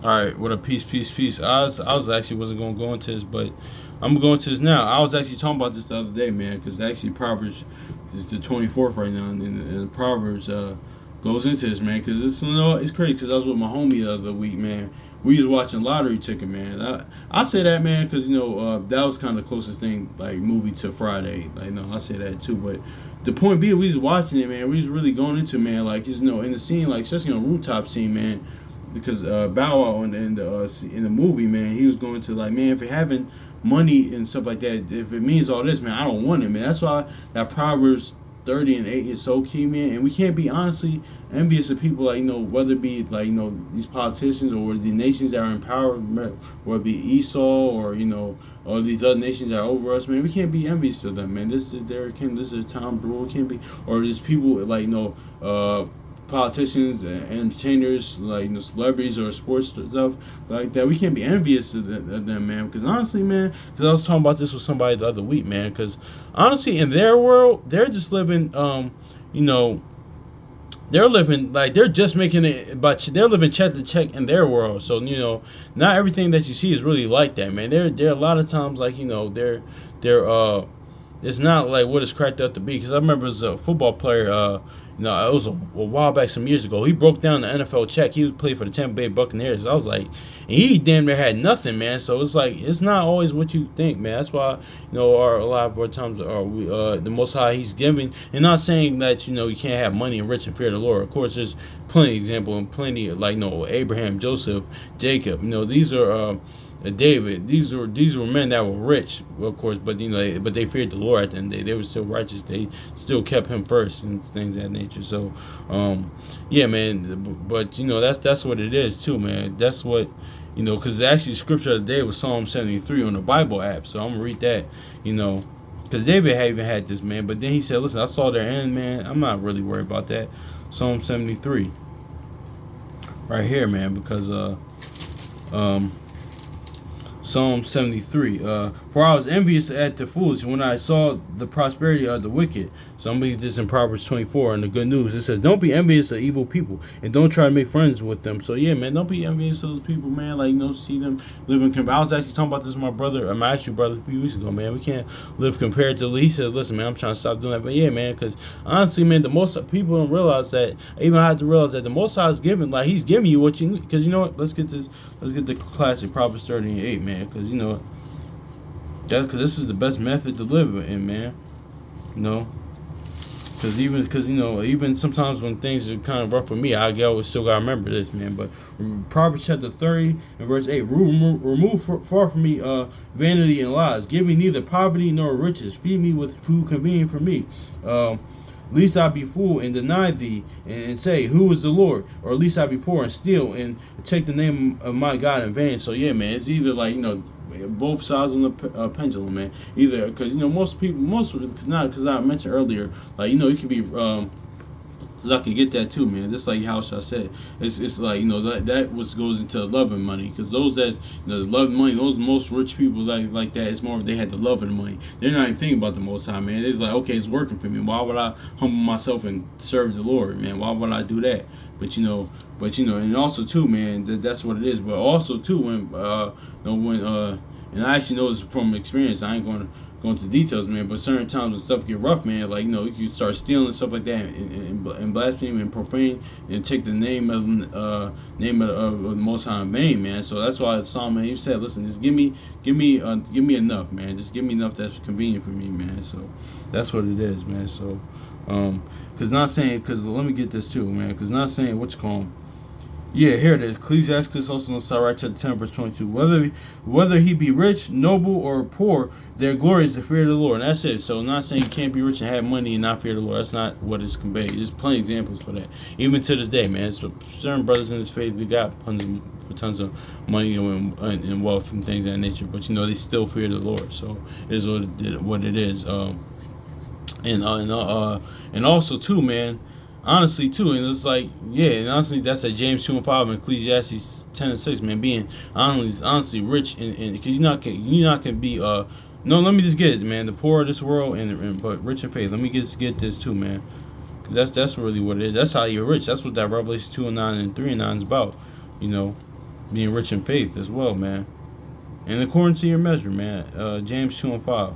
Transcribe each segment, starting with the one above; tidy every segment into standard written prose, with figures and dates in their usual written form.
All right, what a peace. I was actually wasn't gonna go into this, but I'm going to this now. I was actually talking about this the other day, man, because actually Proverbs is the 24th right now, and Proverbs goes into this, man, because it's crazy. Because I was with my homie the other week, man. We was watching lottery ticket, man. I say that, man, because that was kind of the closest thing like movie to Friday. Like, I say that too, but the point being, we was watching it, man. We was really going into, man, like in the scene, like especially on the rooftop scene, man, because Bow Wow in the movie, man, he was going to like, man, if you're having money and stuff like that, if it means all this, man, I don't want it, man. That's why that Proverbs 30 and 8 is so key, man. And we can't be honestly envious of people like whether it be like these politicians or the nations that are in power, whether it be Esau or these other nations that are over us, man. We can't be envious of them, man. This is their king. This is Tom Brule. Can't be, or these people like politicians and entertainers like celebrities or sports stuff like that. We can't be envious of them, man, because honestly, man, because I was talking about this with somebody the other week, man, because honestly in their world they're just living you know they're living like they're just making it, but they're living check to check in their world. So not everything that you see is really like that, man. They're a lot of times like they're it's not like what it's cracked up to be. Because I remember as a football player, it was a while back, some years ago. He broke down the NFL check. He was played for the Tampa Bay Buccaneers. I was like, and he damn near had nothing, man. So it's like it's not always what you think, man. That's why a lot of our times are we the Most High He's giving, and not saying that you can't have money and rich and fear the Lord. Of course, there's plenty of example and plenty of like Abraham, Joseph, Jacob. These are. David, these were men that were rich, of course, but but they feared the Lord at the end of the day. They were still righteous. They still kept Him first and things of that nature. So, yeah, man. But that's what it is too, man. That's what because actually scripture of the day was Psalm 73 on the Bible app. So I'm gonna read that, because David had even had this, man. But then he said, "Listen, I saw their end, man. I'm not really worried about that." Psalm 73, right here, man, because um. Psalm 73. For I was envious at the foolish when I saw the prosperity of the wicked. So I'm reading this in Proverbs 24. And the good news, it says, don't be envious of evil people and don't try to make friends with them. So yeah, man, don't be envious of those people, man. Like, see them living. I was actually talking about this with my brother, my actual brother, a few weeks ago, man. We can't live comparatively. He said, listen, man, I'm trying to stop doing that. But yeah, man, because honestly, man, the most people don't realize that. Even I had to realize that the Most High is giving, like, He's giving you what you need. Because you know what? Let's get the classic Proverbs 30 and 8, man. Because because this is the best method to live in, man. Because even sometimes when things are kind of rough for me, I still gotta remember this, man. But Proverbs chapter 30 and verse 8: remove far from me vanity and lies. Give me neither poverty nor riches. Feed me with food convenient for me. Least I be full and deny thee, and say, who is the Lord? Or at least I be poor and steal and take the name of my God in vain. So yeah, man, it's either like both sides on the pendulum, man. Either because because I mentioned earlier, like you could be because I can get that too, man. Just like how I said, it's like that what goes into loving money. Because those that love money, those most rich people like that, it's more they had the love of the money. They're not even thinking about the Most High, man. It's like, okay, it's working for me. Why would I humble myself and serve the Lord, man? Why would I do that? But and also too, man, that's what it is. But also too, and I actually know this from experience. I ain't going to go into details, man. But certain times when stuff get rough, man, like you can start stealing and stuff like that, and blaspheme and profane, and take the name of the Most High in vain, man. So that's why Psalm, man, he said, listen, just give me enough, man. Just give me enough that's convenient for me, man. So that's what it is, man. So because let me get this too, man. Because not saying what you call 'em. Yeah, here it is. Ecclesiastes also on the side right to 10 verse 22. Whether he be rich, noble, or poor, their glory is the fear of the Lord. And that's it. So I'm not saying you can't be rich and have money and not fear the Lord. That's not what is conveyed. There's plenty of examples for that. Even to this day, man. So certain brothers in this faith, they got tons of money and wealth and things of that nature. But they still fear the Lord. So it is what it is. And also too, man. Honestly, too, and it's like, yeah, and honestly, that's at James 2 and 5 and Ecclesiastes 10 and 6, man. Being honestly rich, and because you're not gonna be no. Let me just get it, man. The poor of this world, but rich in faith. Let me just get this too, man. That's really what it is. That's how you're rich. That's what that Revelation 2 and 9 and 3 and 9 is about, being rich in faith as well, man. And according to your measure, man. James 2:5.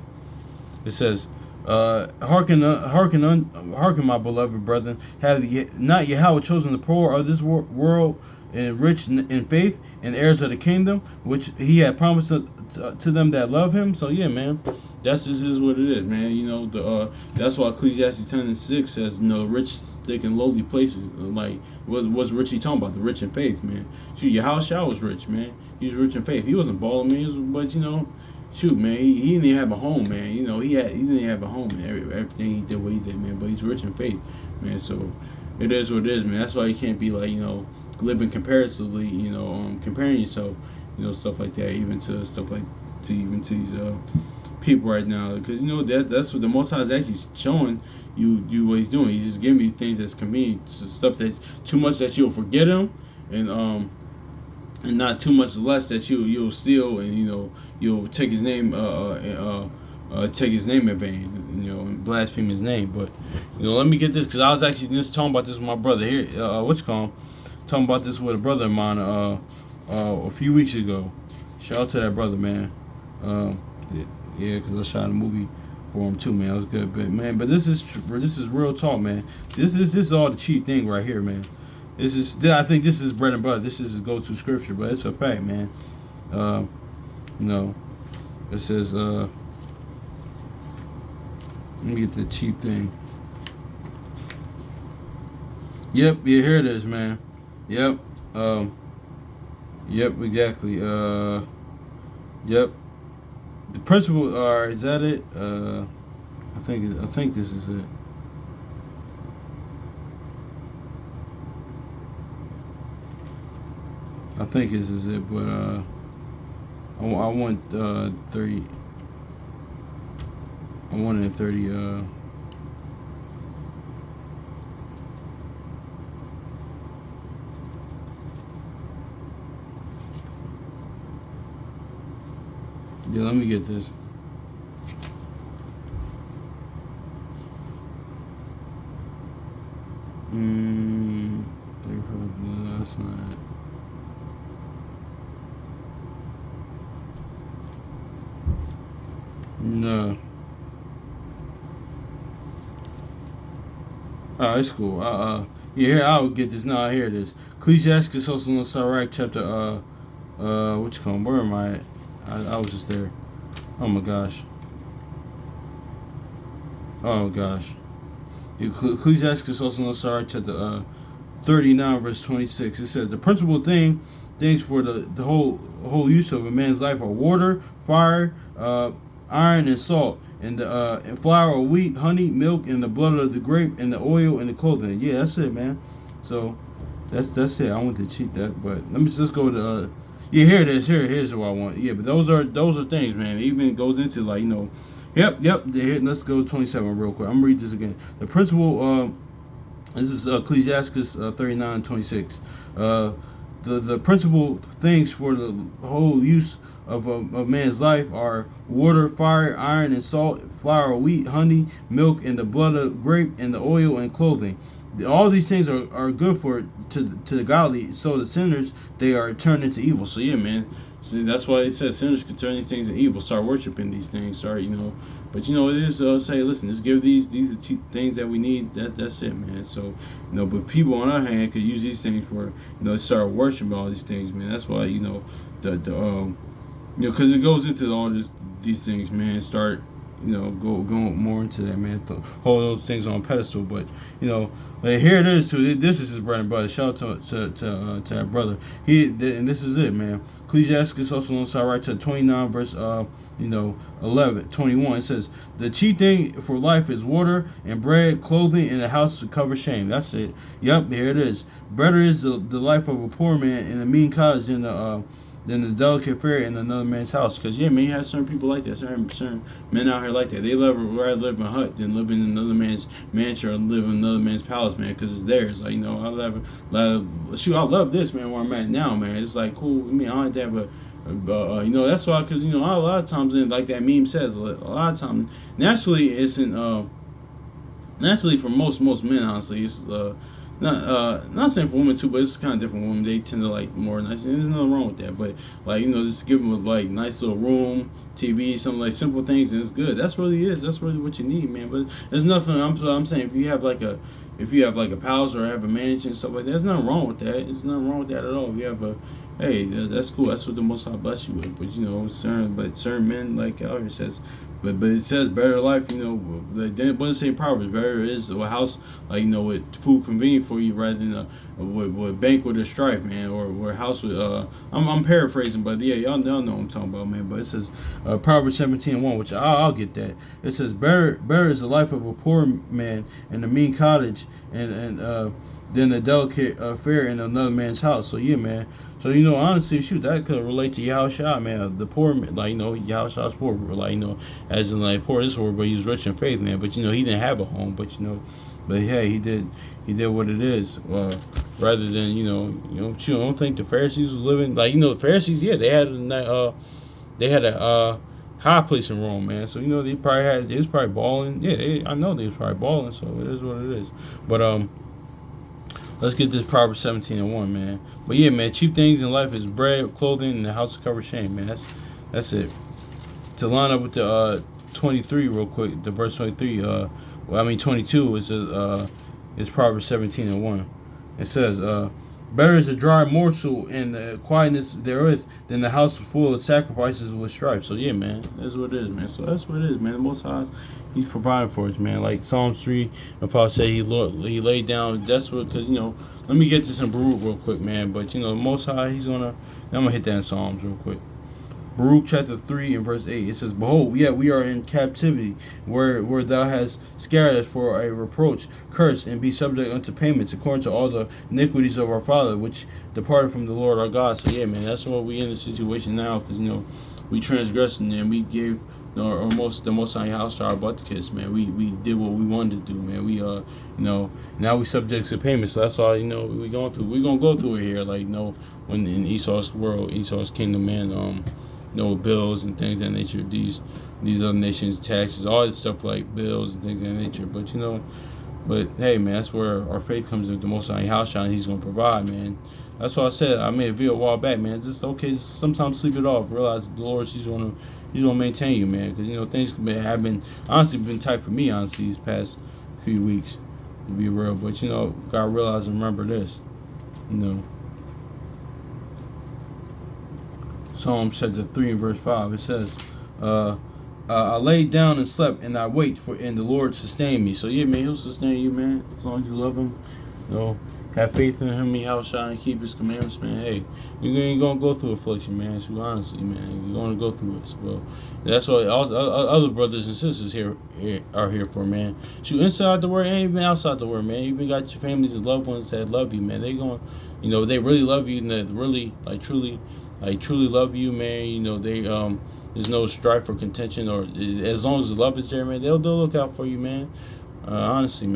It says, hearken, my beloved brethren, have not Yahweh chosen the poor of this world, and rich in faith, and heirs of the kingdom, which He had promised to them that love Him. So yeah, man, that's just is what it is, man. You know, that's why Ecclesiastes 10:6 says, rich stick in lowly places. Like, what's rich he talking about? The rich in faith, man. Shoot, Yahushua was rich, man. He was rich in faith. He wasn't balling, man. But shoot, man, he didn't even have a home, man. He didn't even have a home, man. Everything he did, what he did, man. But he's rich in faith, man. So it is what it is, man. That's why you can't be like, living comparatively, comparing yourself, stuff like that, even to stuff like even to these people right now, because that's what the Most High is actually showing you what He's doing. He's just giving you things that's convenient, so stuff that too much that you'll forget Him, and not too much less that you'll steal, and you'll take His name take His name in vain, and blaspheme His name. But let me get this, because I was actually just talking about this with my brother here. Talking about this with a brother of mine a few weeks ago. Shout out to that brother, man. Yeah, because I shot a movie for him too, man. That was good, but this is real talk, man. This is all the cheap thing right here, man. I think this is bread and butter. This is his go-to scripture, but it's a fact, man. It says, let me get the cheap thing. Yep, yeah, here it is, man. Yep, yep, exactly. Yep. The principle are, is that it? I think this is it. I think this is it, but I want 30. I wanted 30. Yeah, let me get this. That's not it. No. Oh, it's cool. Yeah, here, I'll get this. No, here it is. Ecclesiastes also on Sirach chapter, what you call them? Where am I at? I was just there. Oh my gosh. Oh gosh. Ecclesiastes also on Sirach chapter, 39 verse 26. It says, the principal things for the whole use of a man's life are water, fire, iron, and salt, and flour or wheat, honey, milk, and the blood of the grape, and the oil, and the clothing. Yeah, that's it, man. So that's it. I want to cheat that, but let's go to yeah, here it is. Here's what I want. Yeah, but those are things, man. It even goes into like yep. Let's go 27 real quick. I'm gonna read this again. The principle. This is Ecclesiastes 39:26. The principal things for the whole use of a man's life are water, fire, iron, and salt, flour, wheat, honey, milk, and the blood of grape, and the oil, and clothing. All these things are good to the godly. So the sinners, they are turned into evil. So yeah, man. So that's why it says sinners can turn these things into evil. Start worshiping these things. But it is say, listen, let's give these are things that we need. That's it, man. So but people on our hand could use these things for start worshiping all these things, man. That's why because it goes into all these things, man. Start go more into that, man. Hold those things on a pedestal, but like here it is too. This is his bread and butter. Shout out to that brother. And this is it, man. Ecclesiastes also on Sirach 29 verse 11, 21. It says, the chief thing for life is water and bread, clothing, and a house to cover shame. That's it. Yep, here it is. Better is the life of a poor man in a mean cottage than the delicate fare in another man's house. Because yeah, man, you have certain people like that. Certain men out here like that. They rather live in a hut than live in another man's mansion or live in another man's palace, man. Because it's theirs. Like I love this, man. Where I'm at now, man. It's like cool. I mean, I don't have to have that's why. Because a lot of times, like that meme says, a lot of times naturally isn't. Naturally, for most men, honestly, it's not saying for women too, but it's kind of different. Women, they tend to like more nice. And there's nothing wrong with that, but like just give them a like nice little room, TV, something like simple things, and it's good. That's really is. That's really what you need, man. But there's nothing. I'm saying if you have like a palace or have a mansion and stuff like that, there's nothing wrong with that. There's nothing wrong with that at all. If you have a hey, that's cool. That's what the Most High bless you with. But certain men like out here says, but it says better life. Then it doesn't say Proverbs. Better is a house like with food convenient for you rather than with banquet or strife, man, or a house with I'm paraphrasing, but yeah, y'all know what I'm talking about, man. But it says Proverbs 17:1, which I'll get that. It says better is the life of a poor man in a mean cottage and than a delicate fare in another man's house. So yeah, man. So honestly, shoot, that could relate to Yahushua, man. The poor man, like Yahushua's poor, like as in like poor this word, but he was rich in faith, man. But he didn't have a home, but hey, he did what it is. Rather than shoot, I don't think the Pharisees was living like the Pharisees. Yeah, they had a high place in Rome, man. So they was probably balling. Yeah, I know they was probably balling. So it is what it is. But let's get this Proverbs 17:1, man. But yeah, man, cheap things in life is bread, clothing, and the house to cover shame, man. That's it. To line up with the 23 real quick, the verse 23. 22 is Proverbs 17:1. It says, better is a dry morsel in the quietness thereof than the house full of sacrifices with strife. So yeah, man, that's what it is, man. So that's what it is, man. The Most High, He's providing for us, man. Like Psalms 3, and Paul said he laid down. That's what, because let me get this in Baruch real quick, man. But the Most High, I'm gonna hit that in Psalms real quick. Baruch chapter 3 and verse 8. It says, behold, yet we are in captivity, where thou hast scattered us for a reproach, curse, and be subject unto payments, according to all the iniquities of our father, which departed from the Lord our God. So yeah, man, that's what we in the situation now, because we transgressed and we gave the most high house to our butt to kiss, man. We did what we wanted to do, man. We now we subject to payments. So that's why we going through. We gonna go through it here, like when in Esau's world, Esau's kingdom, man. Bills and things of that nature. These other nations' taxes, all this stuff like bills and things of that nature. But hey, man, that's where our faith comes in. The Most High house, and He's gonna provide, man. That's why I said I made a video a while back, man. Just okay, sometimes sleep it off. Realize the Lord, He's gonna maintain you, man. Because things have been honestly been tight for me, honestly, these past few weeks, to be real. But gotta realize and remember this, Psalms chapter 3 and verse 5. It says, I laid down and slept, and I wait and the Lord sustained me. So yeah, man, He'll sustain you, man, as long as you love Him. Have faith in Him, and keep His commandments, man. Hey, you ain't gonna go through affliction, man. So honestly, man, you're gonna go through it. So that's what all other brothers and sisters here are here for, man. You inside the word, ain't even outside the word, man. You even got your families and loved ones that love you, man. They going, they really love you, and they really truly love you, man. They there's no strife or contention, or as long as the love is there, man, they'll look out for you, man. Honestly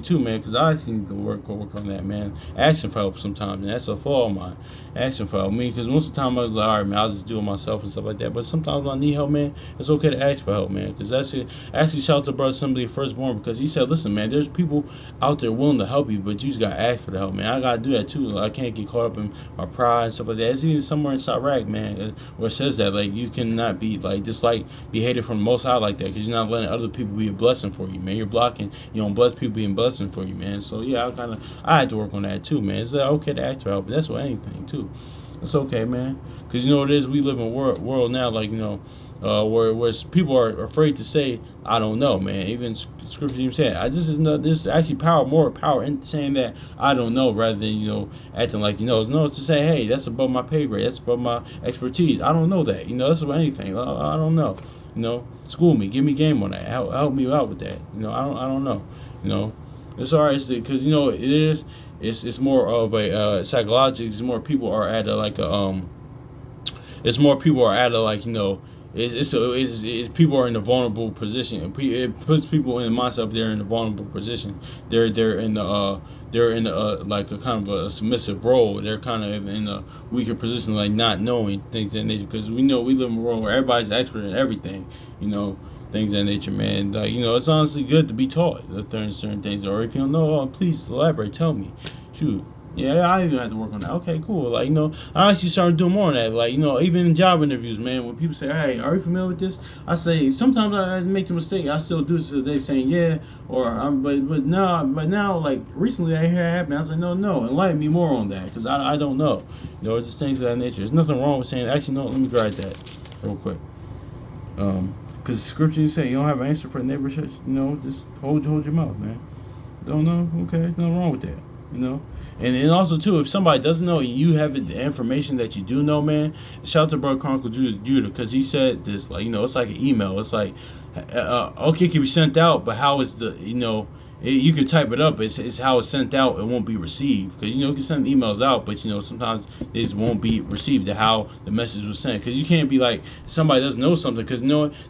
too, man, because I seem to work on that, man. Asking for help sometimes, and that's a flaw of mine. Asking for help, because most of the time I was like, all right, man, I'll just do it myself and stuff like that. But sometimes when I need help, man, it's okay to ask for help, man, because that's it. Actually, shout out to Brother Assembly Firstborn, because he said, listen, man, there's people out there willing to help you, but you just gotta ask for the help, man. I gotta do that too. I can't get caught up in my pride and stuff like that. It's even somewhere in Sirach, man, where it says that like you cannot be be hated from the Most High like that, because you're not letting other people be a blessing for you, man. You're blocking. You don't bless people being blessing for you, man. So yeah, I had to work on that too, man. It's okay to ask for help, but that's with anything too. It's okay, man. Because it is, we live in a world now, like where people are afraid to say I don't know, man. Even scripture even said there's actually more power in saying that I don't know, rather than acting like no, it's to say, hey, that's above my pay grade, that's above my expertise. I don't know that. That's about anything. I don't know. School me, give me game on that. Help me out with that. I don't know. It's alright because it is. It's more of a psychological. It's more people are at It's more people are at people are in a vulnerable position. It puts people in the mindset of they're in a vulnerable position. They're in like a kind of a submissive role. They're kind of in a weaker position, like not knowing things that nature. Because we know we live in a world where everybody's expert in everything. things of that nature, man. Like, it's honestly good to be taught certain things, or if you don't know, please elaborate, tell me. Shoot. Yeah, I even have to work on that. Okay, cool. Like, I actually started doing more on that. Like, even in job interviews, man, when people say, "Hey, are you familiar with this?" I say sometimes I make the mistake. I still do this today, saying yeah, or but now, like recently, I hear it happen. I was like, no, enlighten me more on that, because I don't know. Just things of that nature. There's nothing wrong with saying. Actually, no. Let me grab that real quick. Because scripture you say you don't have an answer for a neighbor, just hold your mouth, man. Don't know? Okay, there's nothing wrong with that. And also too, if somebody doesn't know and you have the information that you do know, man, shout out to brother Chronicle Judah, because he said this, like, it's like an email. It's like, okay, it can be sent out, but how is you can type it up. It's how it's sent out. It won't be received, because you can send emails out, but sometimes it won't be received to how the message was sent. Because you can't be like somebody doesn't know something, because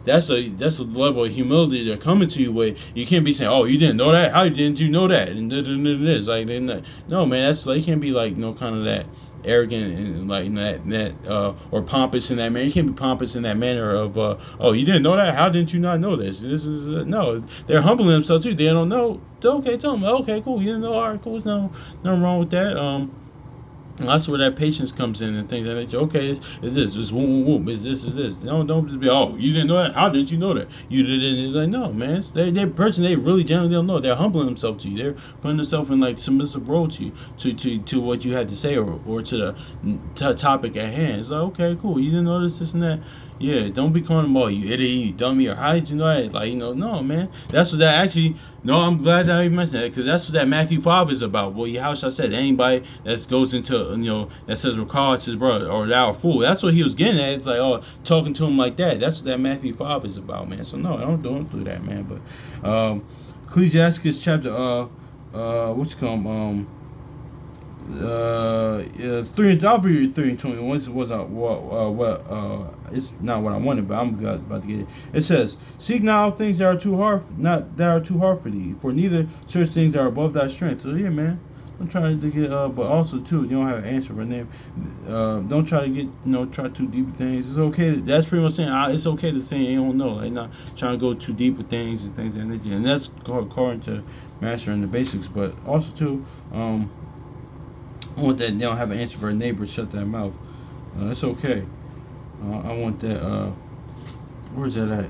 that's a level of humility they're coming to you with. You can't be saying, "Oh, you didn't know that? How didn't you know that?" And it's like no, man. That's like, you can't be like kind of that arrogant and like that or pompous in that manner. You can't be pompous in that manner of oh, you didn't know that? How didn't you not know this? This is no. They're humbling themselves too. They don't know. Okay, tell them. Okay, cool. You didn't know. All right, cool. There's nothing wrong with that. That's where that patience comes in and things like that. Okay, is this? Is whoop. Is this? Don't just be, oh, you didn't know that? How did you know that? You didn't. Like, no, man. They're person. They really generally don't know. They're humbling themselves to you. They're putting themselves in like submissive role to you, to what you had to say, or to the topic at hand. It's like, okay, cool. You didn't know this and that. Yeah, don't be calling them, oh, you idiot, you dummy, or how did you know that? Like, no, man. That's what that actually, no, I'm glad that you mentioned that, because that's what that Matthew 5 is about. Well, how should I say it? Anybody that goes into, that says, recall it's his brother, or thou a fool. That's what he was getting at. It's like, oh, talking to him like that. That's what that Matthew 5 is about, man. So, no, don't do that, man. But, Ecclesiastes chapter, what's it called, 3 I'll read you 3 and 21. This was it's not what I wanted, but I'm about to get it. It says, "Seek now things that are too hard, for thee, for neither such things are above thy strength." So yeah, man, I'm trying to get but also too, you don't have an answer for name. Don't try to get try too deep with things. It's okay. That's pretty much saying it's okay to say you don't know, like not trying to go too deep with things and things and that's according to mastering the basics. But also too, I want that they don't have an answer for a neighbor, shut their mouth. That's okay. I want that. Where's that at?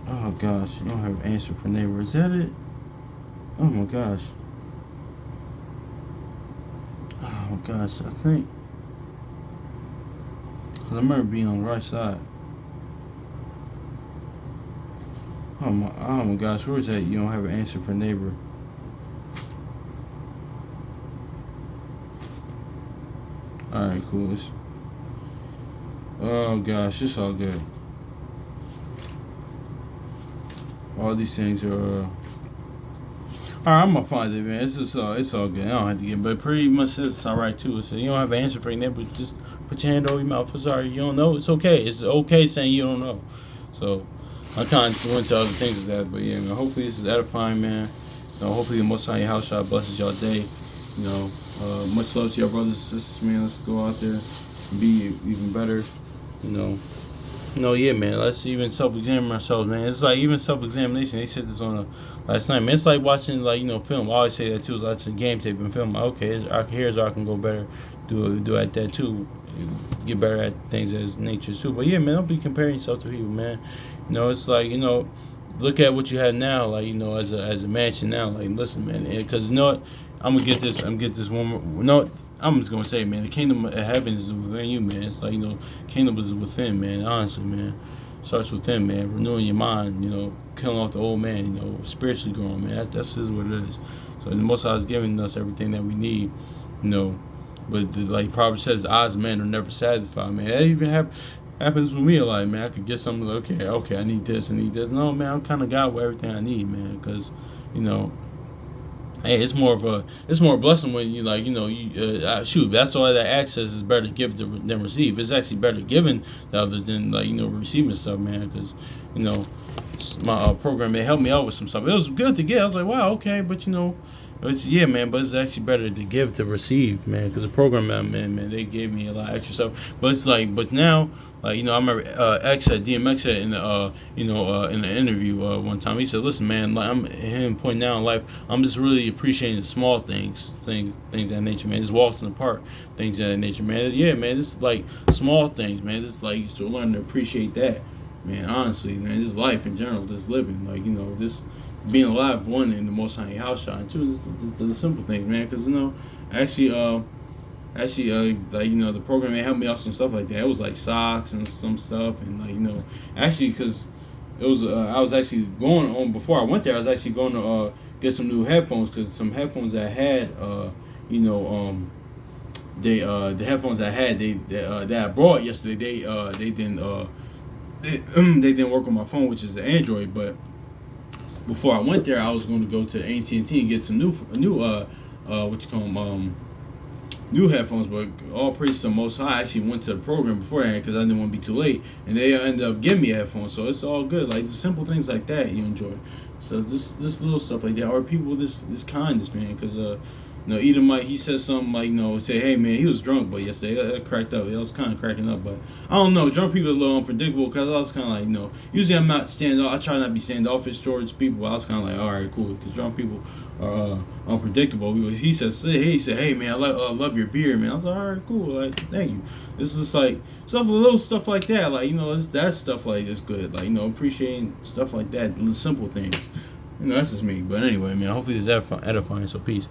Oh gosh, you don't have an answer for neighbor. Is that it? Oh my gosh. Oh gosh, I think. Cause I remember being on the right side. Oh my gosh, where's that? You don't have an answer for neighbor. Alright, cool. Oh gosh, it's all good. All these things are alright, I'm gonna find it, man. It's all good. I don't have to get, but pretty much it's alright too. So you don't have an answer for your neighbor, just put your hand over your mouth. I'm sorry, you don't know. It's okay. It's okay saying you don't know. So I kind of went to other things with that, but yeah, man, hopefully this is edifying, man. Hopefully the Most High your house shot blesses y'all day. Much love to y'all brothers and sisters, man. Let's go out there and be even better. Yeah, man. Let's even self-examine ourselves, man. It's like even self-examination. They said this on last night, man. It's like watching, film. I always say that too. Is watching game tape and film. Okay, here's how I can go better. Do at that too. Get better at things as nature too. But yeah, man, don't be comparing yourself to people, man. It's like look at what you have now, like as a mansion now. Like, listen, man, because what, I'm gonna get this one more. No, I'm just gonna say, man, the kingdom of heaven is within you, man. It's like kingdom is within, man. Honestly, man, starts within, man. Renewing your mind, killing off the old man, spiritually growing, man. That's just what it is. So the Most High is giving us everything that we need, But like Proverbs says, the eyes of men are never satisfied, man. That even happens with me a lot, man. I could get something like, okay, I need this. No, man, I'm kind of got everything I need, man. Because, hey, it's more a blessing when shoot. That's why that access is better to give than receive. It's actually better giving to others than receiving stuff, man. Because my program, it helped me out with some stuff. It was good to get. I was like, wow, okay, but It's yeah, man, but it's actually better to give to receive, man, because the program man, they gave me a lot of extra stuff. But it's like, but now, like I remember X said DMX said in the in the interview one time, he said, "Listen, man, like I'm him pointing out in life, I'm just really appreciating the small things of that nature, man. Just walks in the park, things of that nature, man. Yeah, man, this is like small things, man. This is like to learn to appreciate that, man. Honestly, man, this is life in general, just living, like this." Being alive, one, in the most high house shot, and two, is the simple things, man. Because actually, like the program they helped me out some stuff like that. It was like socks and some stuff, and actually, because it was I was actually going on before I went there. I was actually going to get some new headphones because some headphones I had, the headphones I had that I brought yesterday, they didn't they didn't work on my phone, which is the Android, but before I went there, I was going to go to AT&T and get some new headphones. But all praise to the Most High, I actually went to the program beforehand because I didn't want to be too late, and they ended up giving me headphones. So it's all good. Like the simple things like that you enjoy. So this little stuff like that, or people this kindness, man. Because Edom Mike, he said something like, say, hey man, he was drunk, but yesterday that cracked up. I was kind of cracking up, but I don't know. Drunk people are a little unpredictable because I was kind of like, usually I'm not I try not to be standoffish towards people. But I was kind of like, all right, cool, because drunk people are unpredictable. He said, hey man, I love your beer, man. I was like, all right, cool, like thank you. This is like little stuff like that, like that stuff like is good, like appreciating stuff like that, the simple things. That's just me. But anyway, man, hopefully this is edifying. So peace.